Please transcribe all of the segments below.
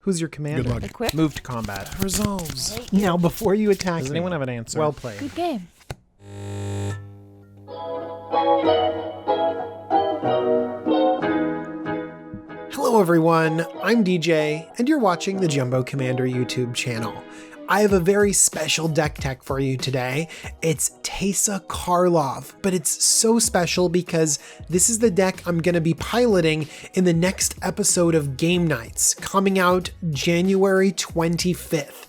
Who's your commander? Good luck. Equip. Move to combat. Resolves. Now, before you attack Does me, anyone have an answer? well played. Good game. Hello everyone, I'm DJ, and you're watching the Jumbo Commander YouTube channel. I have a very special deck tech for you today. It's Teysa Karlov, but it's so special because this is the deck I'm going to be piloting in the next episode of Game Nights, coming out January 25th.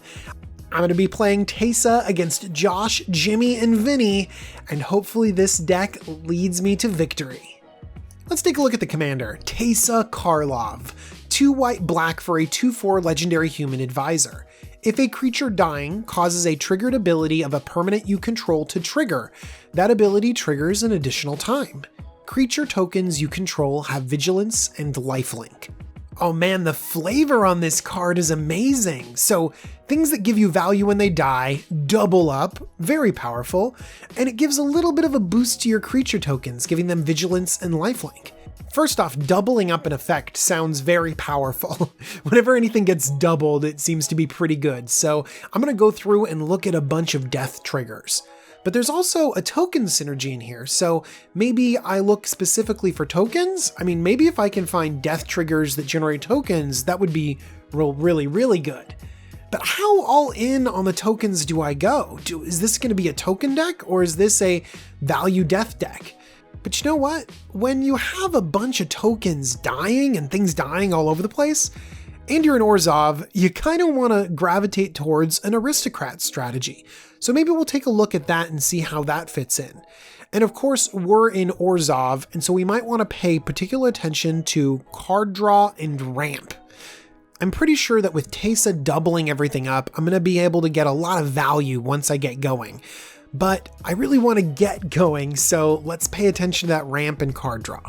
I'm going to be playing Teysa against Josh, Jimmy, and Vinny, and hopefully this deck leads me to victory. Let's take a look at the commander, Teysa Karlov. 2 white black for a 2/4 legendary human advisor. If a creature dying causes a triggered ability of a permanent you control to trigger, that ability triggers an additional time. Creature tokens you control have vigilance and lifelink. Oh man, the flavor on this card is amazing. So things that give you value when they die, double up, very powerful, and it gives a little bit of a boost to your creature tokens, giving them vigilance and lifelink. First off, doubling up an effect sounds very powerful. Whenever anything gets doubled, it seems to be pretty good. So I'm gonna go through and look at a bunch of death triggers. But there's also a token synergy in here, so maybe I look specifically for tokens? I mean, maybe if I can find death triggers that generate tokens, that would be really good. But how all in on the tokens do I go? Is this going to be a token deck, or is this a value death deck? But you know what? When you have a bunch of tokens dying and things dying all over the place, and you're in Orzhov, you kind of want to gravitate towards an aristocrat strategy. So maybe we'll take a look at that and see how that fits in. And of course, we're in Orzhov, and so we might want to pay particular attention to card draw and ramp. I'm pretty sure that with Teysa doubling everything up, I'm going to be able to get a lot of value once I get going. But I really want to get going, so let's pay attention to that ramp and card draw.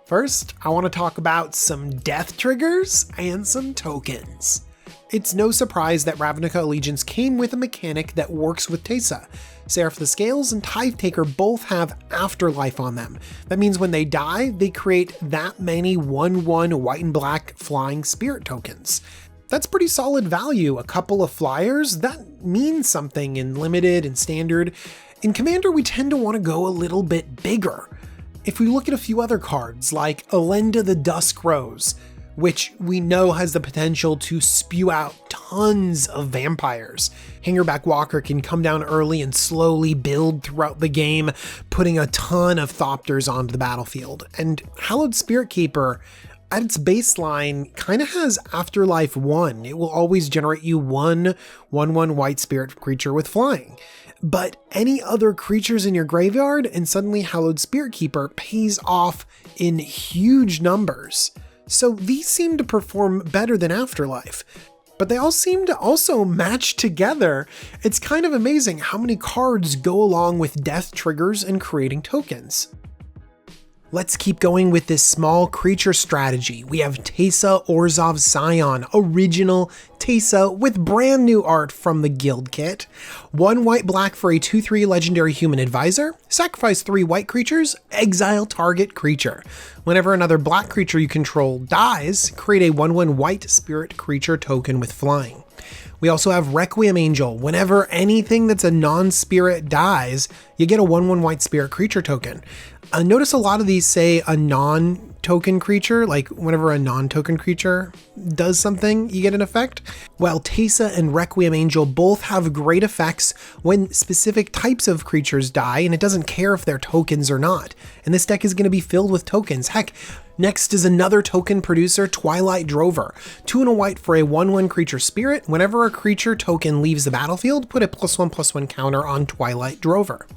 First, I want to talk about some death triggers and some tokens. It's no surprise that Ravnica Allegiance came with a mechanic that works with Teysa. Seraph the Scales and Tithe Taker both have Afterlife on them. That means when they die, they create that many 1/1 white and black flying spirit tokens. That's pretty solid value. A couple of flyers, that means something in limited and standard. In Commander, we tend to want to go a little bit bigger. If we look at a few other cards like Elenda the Dusk Rose, which we know has the potential to spew out tons of vampires. Hangerback Walker can come down early and slowly build throughout the game, putting a ton of Thopters onto the battlefield. And Hallowed Spirit Keeper, at its baseline, kind of has Afterlife 1. It will always generate you 1/1 white spirit creature with flying. But any other creatures in your graveyard, and suddenly Hallowed Spirit Keeper pays off in huge numbers. So these seem to perform better than Afterlife, but they all seem to also match together. It's kind of amazing how many cards go along with death triggers and creating tokens. Let's keep going with this small creature strategy. We have Teysa Orzhov Scion, original Teysa with brand new art from the guild kit. 1 white black for a 2/3 legendary human advisor. Sacrifice 3 white creatures, exile target creature. Whenever another black creature you control dies, create a 1/1 white spirit creature token with flying. We also have Requiem Angel. Whenever anything that's a non-spirit dies, you get a 1/1 white spirit creature token. Notice a lot of these say a non-token creature, like whenever a non-token creature does something, you get an effect. While Teysa and Requiem Angel both have great effects when specific types of creatures die, and it doesn't care if they're tokens or not. And this deck is going to be filled with tokens. Heck, next is another token producer, Twilight Drover. 2 and a white for a 1/1 creature spirit. Whenever a creature token leaves the battlefield, put a +1/+1 counter on Twilight Drover.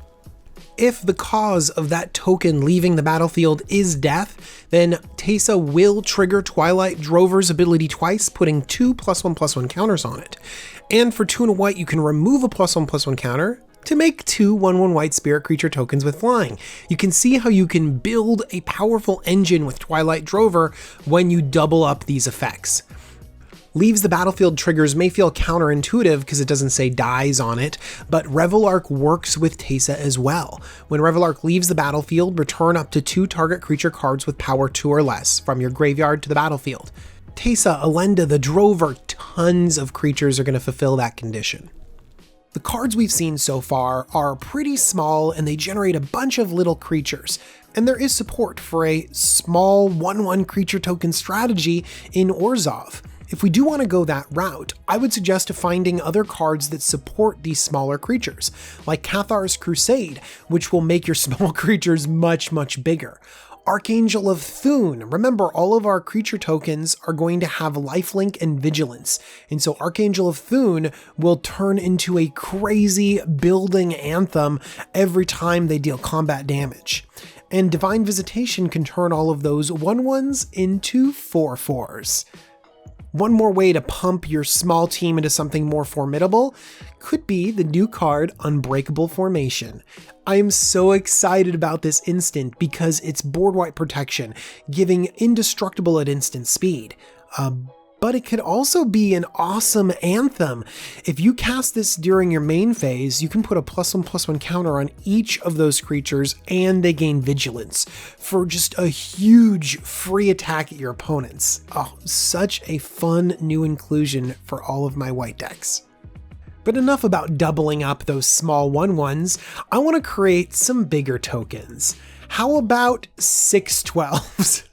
If the cause of that token leaving the battlefield is death, then Teysa will trigger Twilight Drover's ability twice, putting 2 +1/+1 counters on it. And for 2 and a white, you can remove a +1/+1 counter to make 2 1/1 white spirit creature tokens with flying. You can see how you can build a powerful engine with Twilight Drover when you double up these effects. Leaves the battlefield triggers may feel counterintuitive because it doesn't say dies on it, but Revelark works with Teysa as well. When Revelark leaves the battlefield, return up to 2 target creature cards with power 2 or less from your graveyard to the battlefield. Teysa, Elenda, the Drover, tons of creatures are going to fulfill that condition. The cards we've seen so far are pretty small and they generate a bunch of little creatures, and there is support for a small 1/1 creature token strategy in Orzhov. If we do want to go that route, I would suggest finding other cards that support these smaller creatures, like Cathar's Crusade, which will make your small creatures much, much bigger. Archangel of Thune. Remember, all of our creature tokens are going to have lifelink and vigilance, and so Archangel of Thune will turn into a crazy building anthem every time they deal combat damage. And Divine Visitation can turn all of those 1/1s into 4/4s. One more way to pump your small team into something more formidable could be the new card Unbreakable Formation. I am so excited about this instant because it's board wipe protection, giving indestructible at instant speed. But it could also be an awesome anthem. If you cast this during your main phase, you can put a +1/+1 counter on each of those creatures and they gain vigilance for just a huge free attack at your opponents. Oh, such a fun new inclusion for all of my white decks. But enough about doubling up those small 1/1s. I want to create some bigger tokens. How about 6/12s?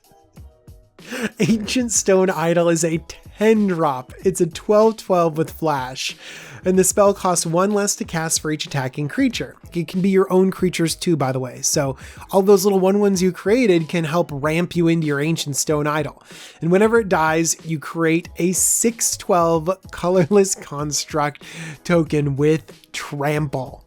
Ancient Stone Idol is a 10-drop. It's a 12/12 with flash, and the spell costs 1 less to cast for each attacking creature. It can be your own creatures too, by the way, so all those little 1/1s you created can help ramp you into your Ancient Stone Idol. And whenever it dies, you create a 6/12 colorless construct token with Trample.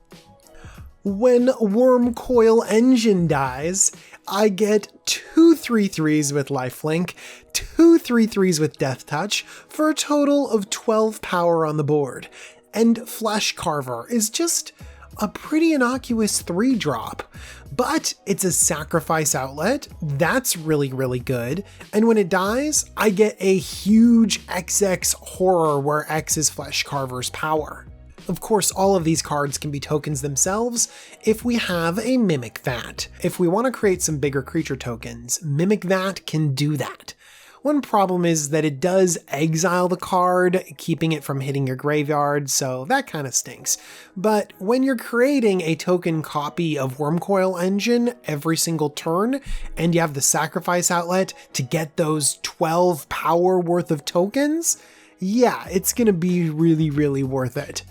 When Wormcoil Engine dies, I get 2 3/3s with lifelink, 2 3/3s with death touch, for a total of 12 power on the board. And Flesh Carver is just a pretty innocuous 3-drop, but it's a sacrifice outlet. That's really, really good. And when it dies, I get a huge XX horror where X is Flesh Carver's power. Of course, all of these cards can be tokens themselves if we have a Mimic Vat. If we want to create some bigger creature tokens, Mimic Vat can do that. One problem is that it does exile the card, keeping it from hitting your graveyard, so that kind of stinks. But when you're creating a token copy of Wormcoil Engine every single turn, and you have the sacrifice outlet to get those 12 power worth of tokens, yeah, it's gonna be really, really worth it.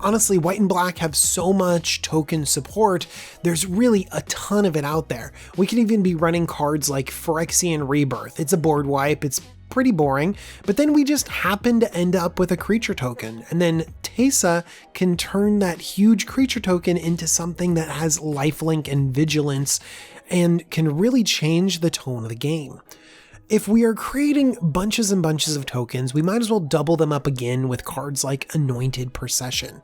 Honestly, white and black have so much token support, there's really a ton of it out there. We can even be running cards like Phyrexian Rebirth. It's a board wipe, it's pretty boring, but then we just happen to end up with a creature token, and then Teysa can turn that huge creature token into something that has lifelink and vigilance, and can really change the tone of the game. If we are creating bunches and bunches of tokens, we might as well double them up again with cards like Anointed Procession.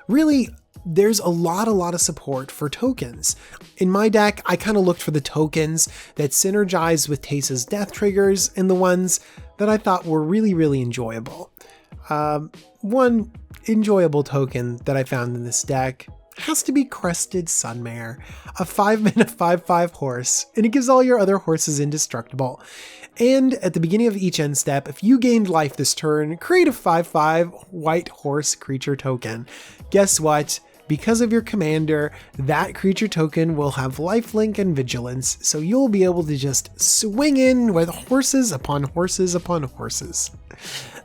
Really, there's a lot of support for tokens. In my deck, I kind of looked for the tokens that synergize with Teysa's death triggers and the ones that I thought were really, really enjoyable. One enjoyable token that I found in this deck has to be Crested Sunmare, a 5-mana 5/5 horse, and it gives all your other horses indestructible. And at the beginning of each end step, if you gained life this turn, create a 5/5 white horse creature token. Guess what? Because of your commander, that creature token will have lifelink and vigilance, so you'll be able to just swing in with horses upon horses upon horses.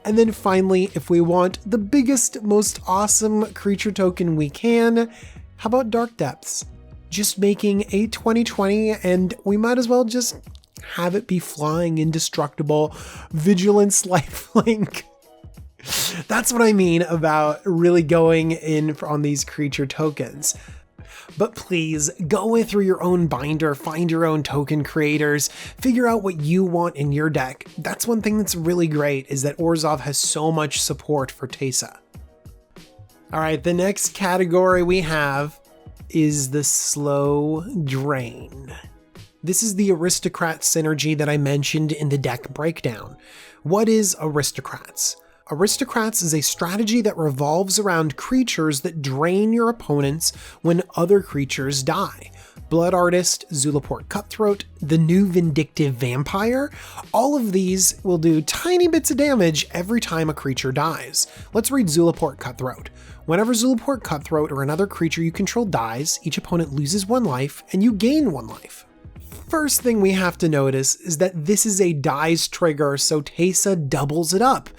And then finally, if we want the biggest, most awesome creature token we can, how about Dark Depths? Just making a 20/20, and we might as well just have it be flying indestructible, vigilance, lifelink. That's what I mean about really going in on these creature tokens. But please, go in through your own binder, find your own token creators, figure out what you want in your deck. That's one thing that's really great, is that Orzhov has so much support for Teysa. Alright, the next category we have is the Slow Drain. This is the Aristocrat synergy that I mentioned in the deck breakdown. What is Aristocrats? Aristocrats is a strategy that revolves around creatures that drain your opponents when other creatures die. Blood Artist, Zulaport Cutthroat, the new Vindictive Vampire. All of these will do tiny bits of damage every time a creature dies. Let's read Zulaport Cutthroat. Whenever Zulaport Cutthroat or another creature you control dies, each opponent loses 1 life and you gain 1 life. First thing we have to notice is that this is a dies trigger, so Teysa doubles it up.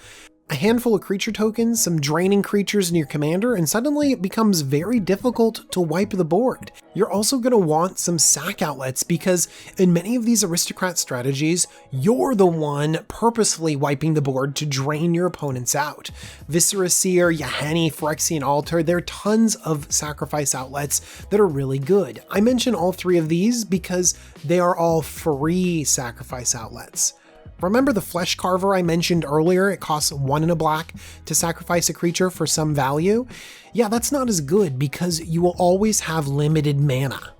A handful of creature tokens, some draining creatures in your commander, and suddenly it becomes very difficult to wipe the board. You're also going to want some sack outlets because in many of these aristocrat strategies, you're the one purposefully wiping the board to drain your opponents out. Viscera Seer, Yahenni, Phyrexian Altar, there are tons of sacrifice outlets that are really good. I mention all 3 of these because they are all free sacrifice outlets. Remember the Flesh Carver I mentioned earlier? It costs 1 and a black to sacrifice a creature for some value. Yeah, that's not as good because you will always have limited mana.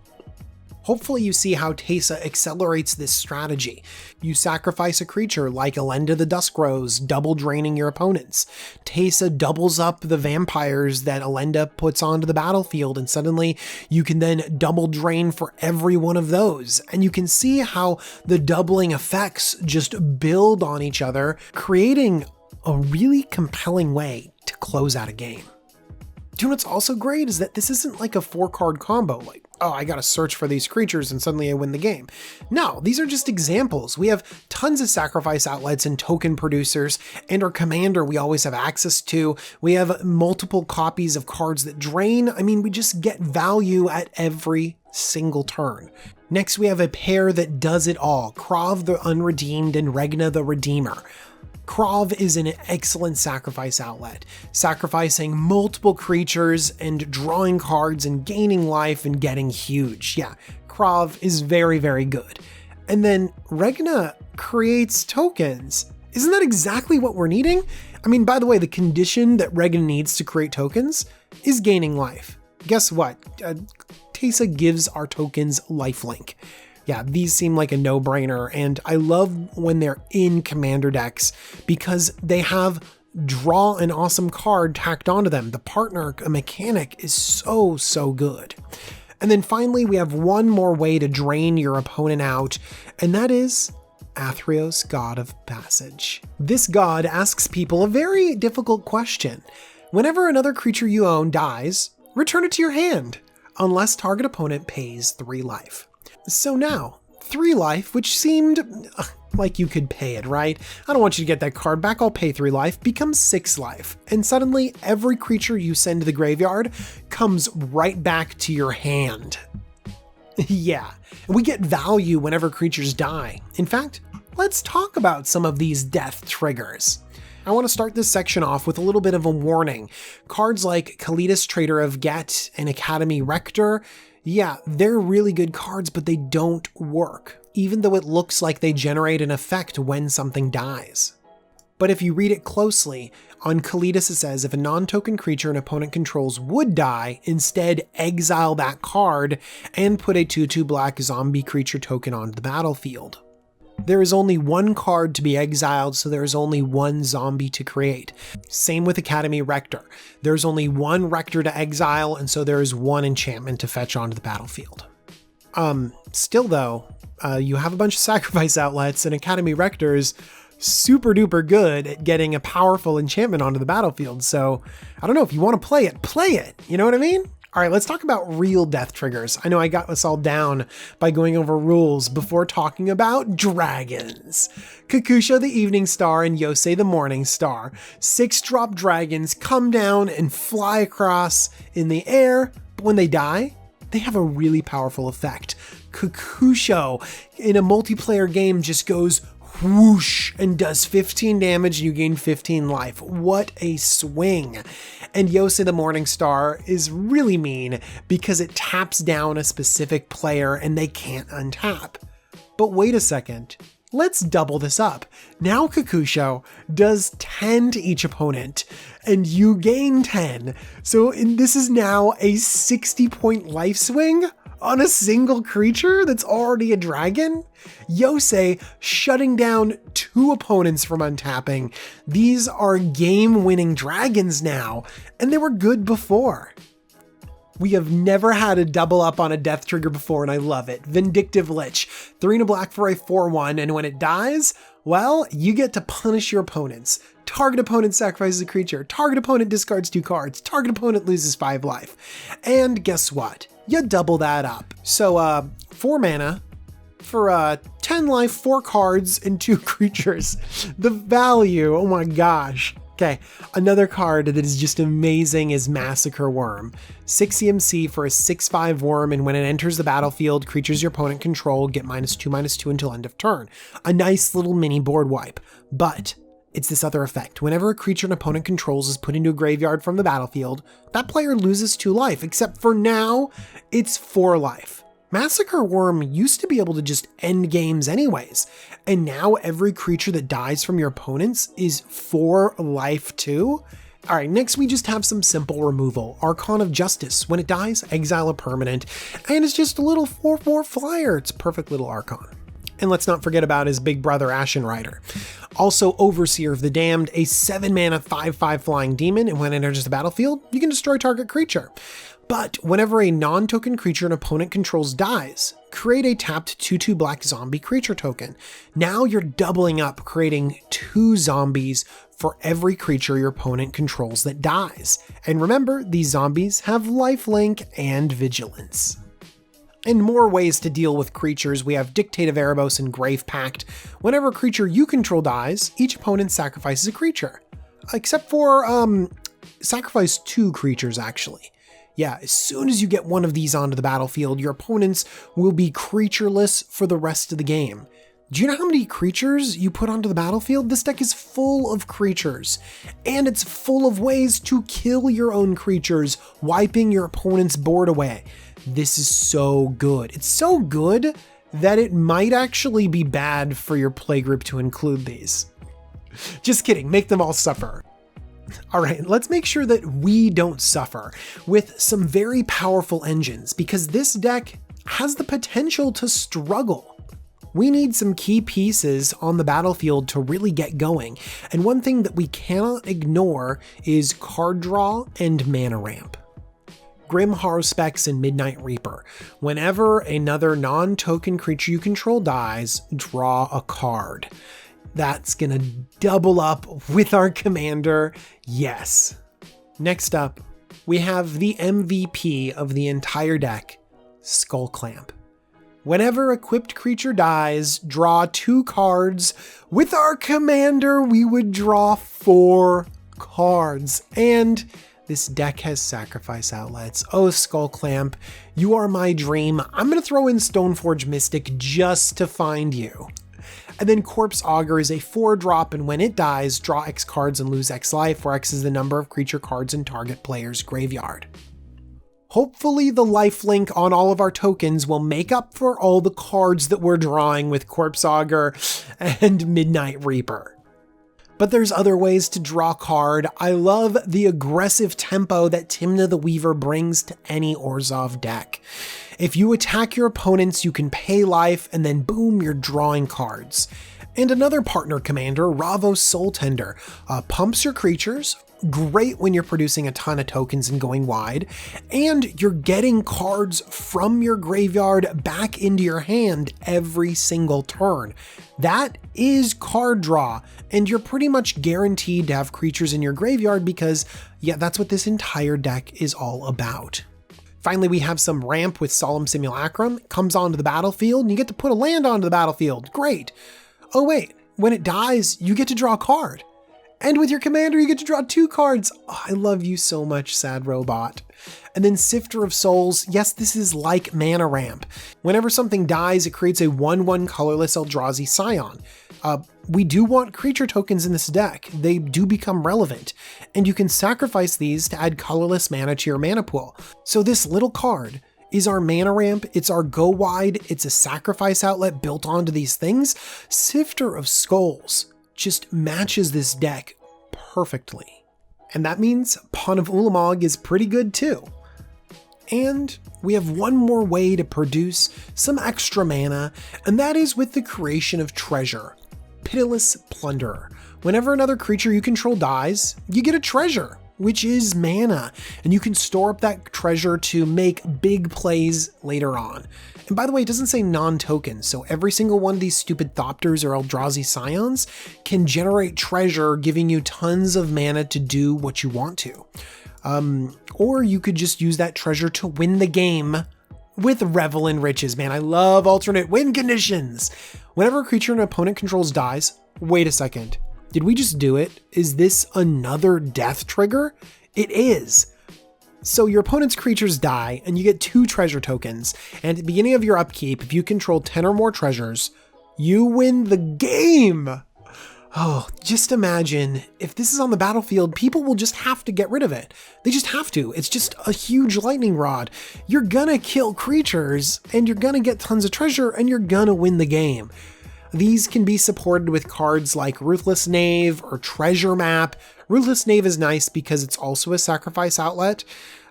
Hopefully you see how Teysa accelerates this strategy. You sacrifice a creature like Elenda the Duskrose, double draining your opponents. Teysa doubles up the vampires that Elenda puts onto the battlefield, and suddenly you can then double drain for every one of those. And you can see how the doubling effects just build on each other, creating a really compelling way to close out a game. You know what's also great is that this isn't like a 4-card combo, like, oh, I gotta search for these creatures and suddenly I win the game. No, these are just examples. We have tons of sacrifice outlets and token producers, and our commander we always have access to. We have multiple copies of cards that drain. I mean, we just get value at every single turn. Next, we have a pair that does it all, Krav the Unredeemed and Regna the Redeemer. Krav is an excellent sacrifice outlet, sacrificing multiple creatures and drawing cards and gaining life and getting huge. Yeah, Krav is very, very good. And then Regna creates tokens. Isn't that exactly what we're needing? I mean, by the way, the condition that Regna needs to create tokens is gaining life. Guess what? Teysa gives our tokens lifelink. Yeah, these seem like a no-brainer, and I love when they're in commander decks because they have draw an awesome card tacked onto them. The partner mechanic is so good. And then finally, we have one more way to drain your opponent out, and that is Athreos, God of Passage. This god asks people a very difficult question. Whenever another creature you own dies, return it to your hand, unless target opponent pays 3 life. So now, 3 life, which seemed like you could pay it, right? I don't want you to get that card back, I'll pay 3 life, becomes 6 life. And suddenly, every creature you send to the graveyard comes right back to your hand. Yeah, we get value whenever creatures die. In fact, let's talk about some of these death triggers. I want to start this section off with a little bit of a warning. Cards like Kalidas, Trader of Get, and Academy Rector, yeah, they're really good cards, but they don't work, even though it looks like they generate an effect when something dies. But if you read it closely, on Kalidas it says if a non-token creature an opponent controls would die, instead exile that card and put a 2/2 black zombie creature token onto the battlefield. There is only 1 card to be exiled, so there is only 1 zombie to create. Same with Academy Rector. There's only 1 Rector to exile, and so there is 1 enchantment to fetch onto the battlefield. Still though, you have a bunch of sacrifice outlets, and Academy Rector is super duper good at getting a powerful enchantment onto the battlefield, so I don't know, if you want to play it, you know what I mean? All right, let's talk about real death triggers. I know I got us all down by going over rules before talking about dragons. Kakusha the Evening Star and Yosei the Morning Star. 6-drop dragons come down and fly across in the air, but when they die, they have a really powerful effect. Kakusho in a multiplayer game just goes whoosh and does 15 damage and you gain 15 life. What a swing. And Yosei the Morning Star is really mean because it taps down a specific player and they can't untap. But wait a second, let's double this up. Now Kakusho does 10 to each opponent and you gain 10. So this is now a 60-point life swing on a single creature that's already a dragon? Yosei shutting down 2 opponents from untapping. These are game-winning dragons now, and they were good before. We have never had a double up on a death trigger before, and I love it. Vindictive Lich, 3 and a black for a 4/1, and when it dies, well, you get to punish your opponents. Target opponent sacrifices a creature, target opponent discards 2 cards, target opponent loses 5 life. And guess what? You double that up. So 4 mana for 10 life, 4 cards, and 2 creatures. The value, oh my gosh. Okay, another card that is just amazing is Massacre Worm. 6 EMC for a 6/5 worm, and when it enters the battlefield, creatures your opponent control get -2/-2 until end of turn. A nice little mini board wipe. But it's this other effect. Whenever a creature an opponent controls is put into a graveyard from the battlefield, that player loses 2 life, except for now, it's 4 life. Massacre Worm used to be able to just end games anyways, and now every creature that dies from your opponents is 4 life too? Alright, next we just have some simple removal. Archon of Justice. When it dies, exile a permanent, and it's just a little 4/4 flyer. It's a perfect little Archon. And let's not forget about his big brother Ashen Rider. Also, Overseer of the Damned, a 7 mana 5/5 flying demon, and when it enters the battlefield, you can destroy target creature. But whenever a non-token creature an opponent controls dies, create a tapped 2/2 black zombie creature token. Now you're doubling up, creating 2 zombies for every creature your opponent controls that dies. And remember, these zombies have lifelink and vigilance. In more ways to deal with creatures, we have Dictate of Erebos and Grave Pact. Whenever a creature you control dies, each opponent sacrifices a creature. Except for, sacrifice 2 creatures actually. Yeah, as soon as you get one of these onto the battlefield, your opponents will be creatureless for the rest of the game. Do you know how many creatures you put onto the battlefield? This deck is full of creatures, and it's full of ways to kill your own creatures, wiping your opponent's board away. This is so good. It's so good that it might actually be bad for your playgroup to include these. Just kidding, make them all suffer. All right, let's make sure that we don't suffer with some very powerful engines, because this deck has the potential to struggle. We need some key pieces on the battlefield to really get going, and one thing that we cannot ignore is card draw and mana ramp. Grim Haruspex and Midnight Reaper. Whenever another non-token creature you control dies, draw a card. That's gonna double up with our commander, yes. Next up, we have the MVP of the entire deck, Skull Clamp. Whenever equipped creature dies, draw 2 cards. With our commander, we would draw 4 cards. And this deck has sacrifice outlets. Oh, Skull Clamp, you are my dream. I'm gonna throw in Stoneforge Mystic just to find you. And then Corpse Augur is a 4-drop, and when it dies, draw X cards and lose X life, where X is the number of creature cards in target player's graveyard. Hopefully the lifelink on all of our tokens will make up for all the cards that we're drawing with Corpse Augur and Midnight Reaper. But there's other ways to draw a card. I love the aggressive tempo that Tymna the Weaver brings to any Orzhov deck. If you attack your opponents, you can pay life, and then boom, you're drawing cards. And another partner commander, Ravos Soul Tender, pumps your creatures, great when you're producing a ton of tokens and going wide, and you're getting cards from your graveyard back into your hand every single turn. That is card draw, and you're pretty much guaranteed to have creatures in your graveyard because, yeah, that's what this entire deck is all about. Finally, we have some ramp with Solemn Simulacrum. It comes onto the battlefield, and you get to put a land onto the battlefield. Great. Oh wait, when it dies, you get to draw a card. And with your commander, you get to draw 2 cards. Oh, I love you so much, Sad Robot. And then Sifter of Souls. Yes, this is like Mana Ramp. Whenever something dies, it creates a 1/1 colorless Eldrazi Scion. We do want creature tokens in this deck. They do become relevant, and you can sacrifice these to add colorless mana to your mana pool. So this little card is our mana ramp, it's our go wide, it's a sacrifice outlet built onto these things. Sifter of Skulls just matches this deck perfectly. And that means Pawn of Ulamog is pretty good too. And we have one more way to produce some extra mana, and that is with the creation of treasure. Pitiless Plunderer. Whenever another creature you control dies, you get a treasure. which is mana, and you can store up that treasure to make big plays later on. And by the way, it doesn't say non-tokens, so every single one of these stupid Thopters or Eldrazi Scions can generate treasure, giving you tons of mana to do what you want to. Or you could just use that treasure to win the game with Revel in Riches. Man, I love alternate win conditions. Whenever a creature an opponent controls dies, wait a second, did we just do it? Is this another death trigger? It is. So your opponent's creatures die and you get 2 treasure tokens. And at the beginning of your upkeep, if you control 10 or more treasures, you win the game. Oh, just imagine if this is on the battlefield, people will just have to get rid of it. They just have to. It's just a huge lightning rod. You're gonna kill creatures and you're gonna get tons of treasure and you're gonna win the game. These can be supported with cards like Ruthless Knave or Treasure Map. Ruthless Knave is nice because it's also a sacrifice outlet.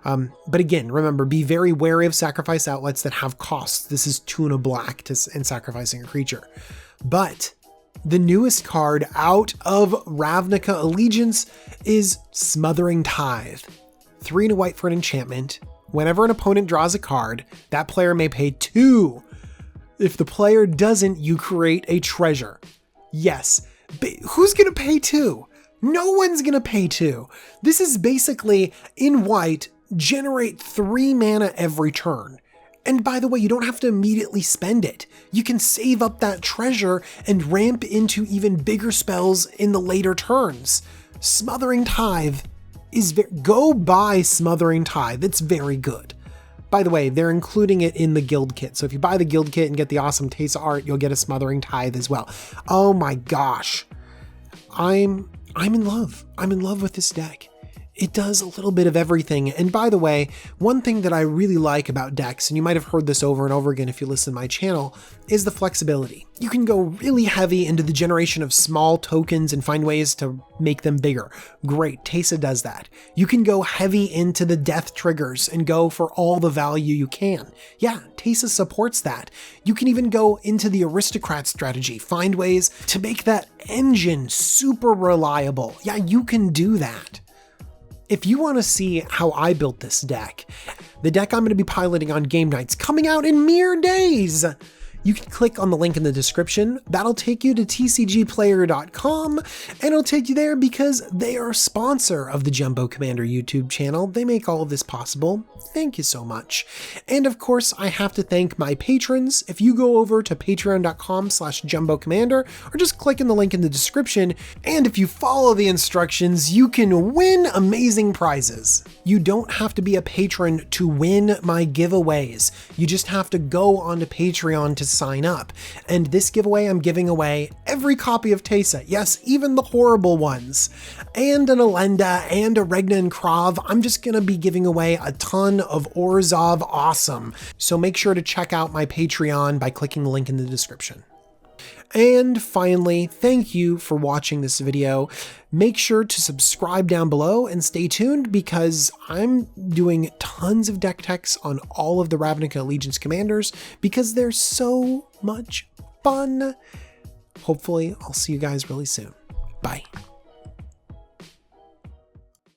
But again, remember, be very wary of sacrifice outlets that have costs. This is 2 and a black in sacrificing a creature. But the newest card out of Ravnica Allegiance is Smothering Tithe. 3 and a white for an enchantment. Whenever an opponent draws a card, that player may pay 2. If the player doesn't, you create a treasure. Yes, but who's gonna pay 2? No one's gonna pay 2. This is basically, in white, generate 3 mana every turn. And by the way, you don't have to immediately spend it. You can save up that treasure and ramp into even bigger spells in the later turns. Smothering Tithe is go buy Smothering Tithe. It's very good. By the way, they're including it in the guild kit. So if you buy the guild kit and get the awesome Teysa art, you'll get a Smothering Tithe as well. Oh my gosh. I'm in love. I'm in love with this deck. It does a little bit of everything. And by the way, one thing that I really like about decks, and you might have heard this over and over again if you listen to my channel, is the flexibility. You can go really heavy into the generation of small tokens and find ways to make them bigger. Great, Teysa does that. You can go heavy into the death triggers and go for all the value you can. Yeah, Teysa supports that. You can even go into the aristocrat strategy, find ways to make that engine super reliable. Yeah, you can do that. If you want to see how I built this deck, the deck I'm going to be piloting on game nights coming out in mere days, you can click on the link in the description. That'll take you to tcgplayer.com, and it'll take you there because they are a sponsor of the Jumbo Commander YouTube channel. They make all of this possible. Thank you so much. And of course, I have to thank my patrons. If you go over to patreon.com/jumbocommander or just click in the link in the description, and if you follow the instructions, you can win amazing prizes. You don't have to be a patron to win my giveaways. You just have to go onto Patreon to sign up. And this giveaway, I'm giving away every copy of Teysa. Yes, even the horrible ones. And an Elenda and a Regna and Krav. I'm just going to be giving away a ton of Orzhov Awesome. So make sure to check out my Patreon by clicking the link in the description. And finally, thank you for watching this video. Make sure to subscribe down below and stay tuned because I'm doing tons of deck techs on all of the Ravnica Allegiance commanders because they're so much fun. Hopefully, I'll see you guys really soon. Bye.